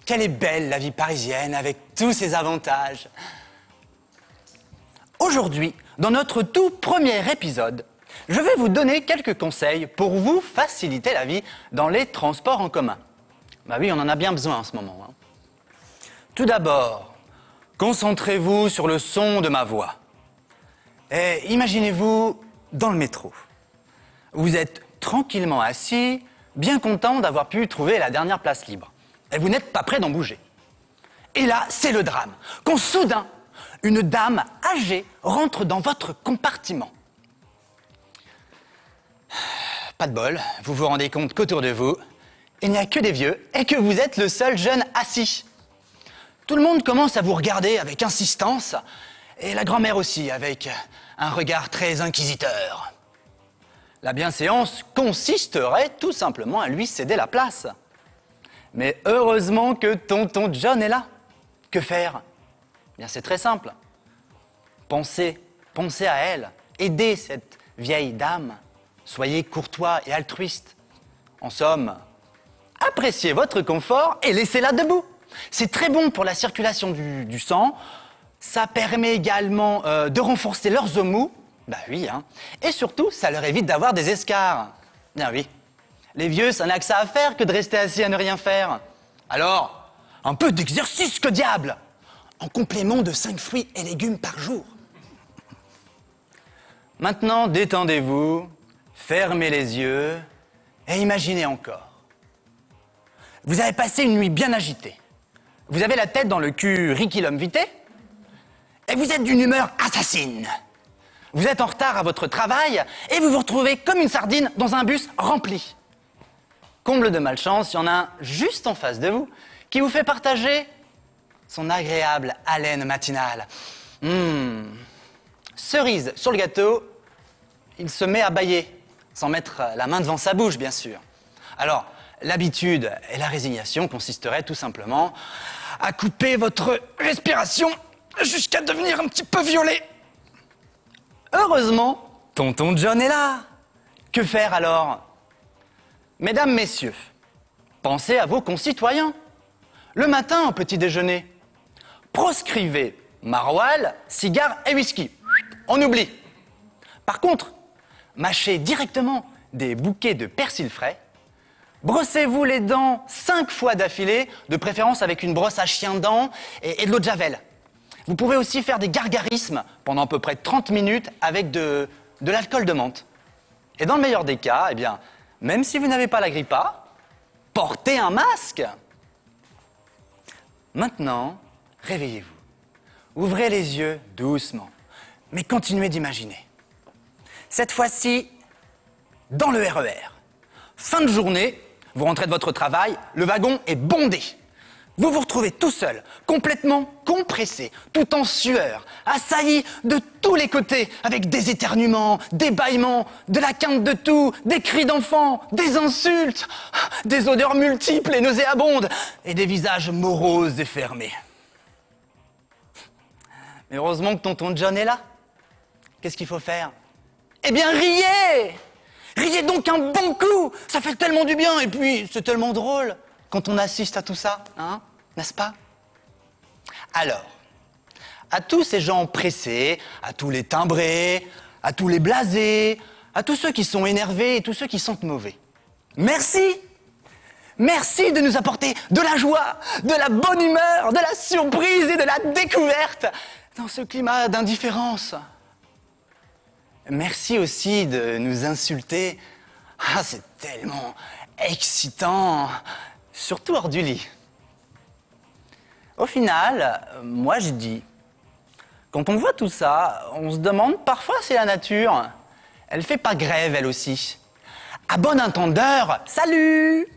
Quelle est belle la vie parisienne avec tous ses avantages. Aujourd'hui, dans notre tout premier épisode, je vais vous donner quelques conseils pour vous faciliter la vie dans les transports en commun. Bah oui, on en a bien besoin en ce moment. Tout d'abord, concentrez-vous sur le son de ma voix. Et imaginez-vous dans le métro. Vous êtes tranquillement assis, bien content d'avoir pu trouver la dernière place libre. Et vous n'êtes pas prêt d'en bouger. Et là, c'est le drame. Quand soudain, une dame âgée rentre dans votre compartiment. Pas de bol, vous vous rendez compte qu'autour de vous, il n'y a que des vieux et que vous êtes le seul jeune assis. Tout le monde commence à vous regarder avec insistance et la grand-mère aussi avec un regard très inquisiteur. La bienséance consisterait tout simplement à lui céder la place. Mais heureusement que tonton John est là. Que faire ? Bien, c'est très simple. Pensez à elle, aidez cette vieille dame. Soyez courtois et altruiste. En somme, appréciez votre confort et laissez-la debout. C'est très bon pour la circulation du sang. Ça permet également de renforcer leurs os mous. Bah oui, hein. Et surtout, ça leur évite d'avoir des escarres. Bien oui. Les vieux, ça n'a que ça à faire que de rester assis à ne rien faire. Alors, un peu d'exercice, que diable! En complément de 5 fruits et légumes par jour. Maintenant, détendez-vous, fermez les yeux et imaginez encore. Vous avez passé une nuit bien agitée. Vous avez la tête dans le cul Ricky l'homme vité et vous êtes d'une humeur assassine. Vous êtes en retard à votre travail et vous vous retrouvez comme une sardine dans un bus rempli. Comble de malchance, il y en a un juste en face de vous qui vous fait partager son agréable haleine matinale. Cerise sur le gâteau, il se met à bâiller, sans mettre la main devant sa bouche, bien sûr. Alors, l'habitude et la résignation consisteraient tout simplement à couper votre respiration jusqu'à devenir un petit peu violet. Heureusement, tonton John est là. Que faire alors ? Mesdames, messieurs, pensez à vos concitoyens. Le matin, au petit déjeuner, proscrivez maroilles, cigares et whisky. On oublie. Par contre, mâchez directement des bouquets de persil frais. Brossez-vous les dents 5 fois d'affilée, de préférence avec une brosse à chien-dents et de l'eau de javel. Vous pouvez aussi faire des gargarismes pendant à peu près 30 minutes avec de l'alcool de menthe. Et dans le meilleur des cas, eh bien, même si vous n'avez pas la grippe A, portez un masque. Maintenant, réveillez-vous. Ouvrez les yeux doucement, mais continuez d'imaginer. Cette fois-ci, dans le RER. Fin de journée, vous rentrez de votre travail, le wagon est bondé. Vous vous retrouvez tout seul, complètement compressé, tout en sueur, assailli de tous les côtés, avec des éternuements, des bâillements, de la quinte de tout, des cris d'enfants, des insultes, des odeurs multiples et nauséabondes, et des visages moroses et fermés. Mais heureusement que tonton John est là. Qu'est-ce qu'il faut faire ? Eh bien, riez ! Riez donc un bon coup. Ça fait tellement du bien et puis c'est tellement drôle quand on assiste à tout ça, hein, n'est-ce pas ? Alors, à tous ces gens pressés, à tous les timbrés, à tous les blasés, à tous ceux qui sont énervés et tous ceux qui sentent mauvais, merci. Merci de nous apporter de la joie, de la bonne humeur, de la surprise et de la découverte dans ce climat d'indifférence. Merci aussi de nous insulter. Ah, c'est tellement excitant, surtout hors du lit. Au final, moi je dis, quand on voit tout ça, on se demande parfois si la nature, elle fait pas grève elle aussi. À bon entendeur, salut!